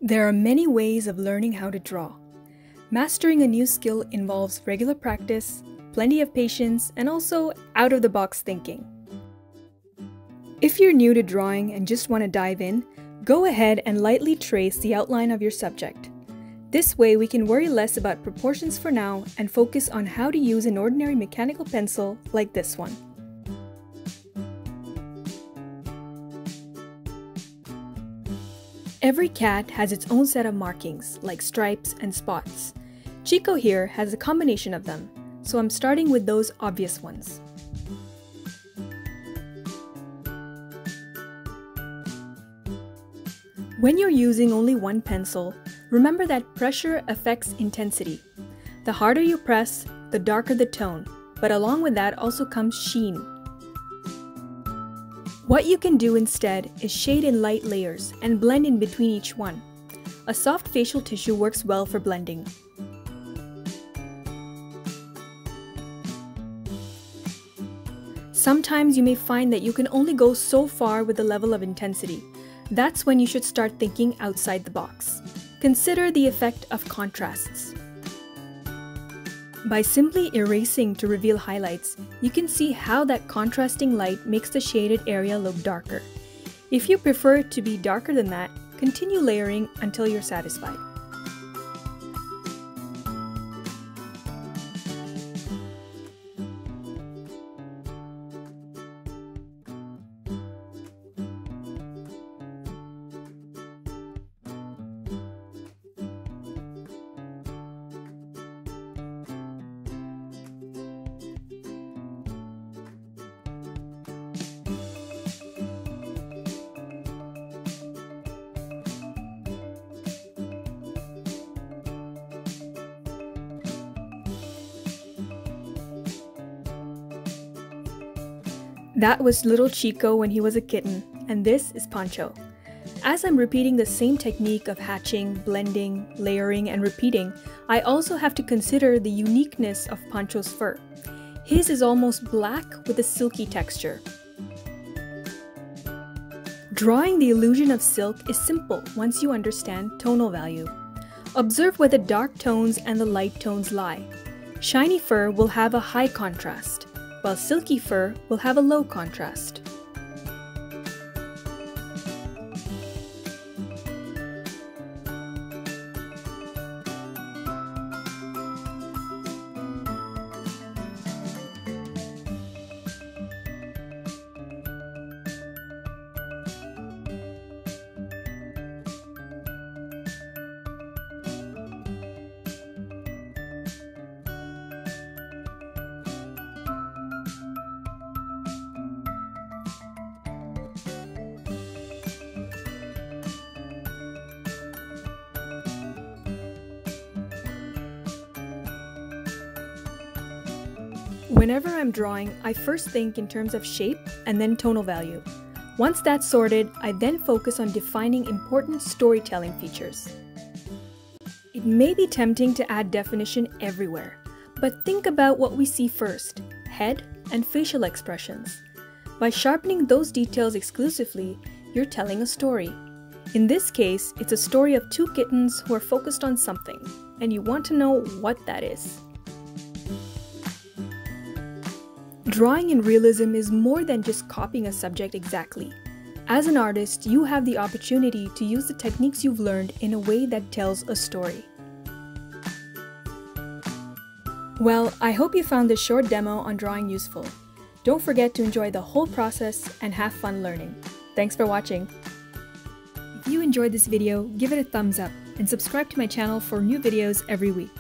There are many ways of learning how to draw. Mastering a new skill involves regular practice, plenty of patience, and also out-of-the-box thinking. If you're new to drawing and just want to dive in, go ahead and lightly trace the outline of your subject. This way we can worry less about proportions for now and focus on how to use an ordinary mechanical pencil like this one. Every cat has its own set of markings, like stripes and spots. Chico here has a combination of them, so I'm starting with those obvious ones. When you're using only one pencil, remember that pressure affects intensity. The harder you press, the darker the tone, but along with that also comes sheen. What you can do instead is shade in light layers and blend in between each one. A soft facial tissue works well for blending. Sometimes you may find that you can only go so far with the level of intensity. That's when you should start thinking outside the box. Consider the effect of contrasts. By simply erasing to reveal highlights, you can see how that contrasting light makes the shaded area look darker. If you prefer it to be darker than that, continue layering until you're satisfied. That was little Chico when he was a kitten, and this is Pancho. As I'm repeating the same technique of hatching, blending, layering, and repeating, I also have to consider the uniqueness of Pancho's fur. His is almost black with a silky texture. Drawing the illusion of silk is simple once you understand tonal value. Observe where the dark tones and the light tones lie. Shiny fur will have a high contrast, while silky fur will have a low contrast. Whenever I'm drawing, I first think in terms of shape and then tonal value. Once that's sorted, I then focus on defining important storytelling features. It may be tempting to add definition everywhere, but think about what we see first: head and facial expressions. By sharpening those details exclusively, you're telling a story. In this case, it's a story of two kittens who are focused on something, and you want to know what that is. Drawing in realism is more than just copying a subject exactly. As an artist, you have the opportunity to use the techniques you've learned in a way that tells a story. Well, I hope you found this short demo on drawing useful. Don't forget to enjoy the whole process and have fun learning. Thanks for watching. If you enjoyed this video, give it a thumbs up and subscribe to my channel for new videos every week.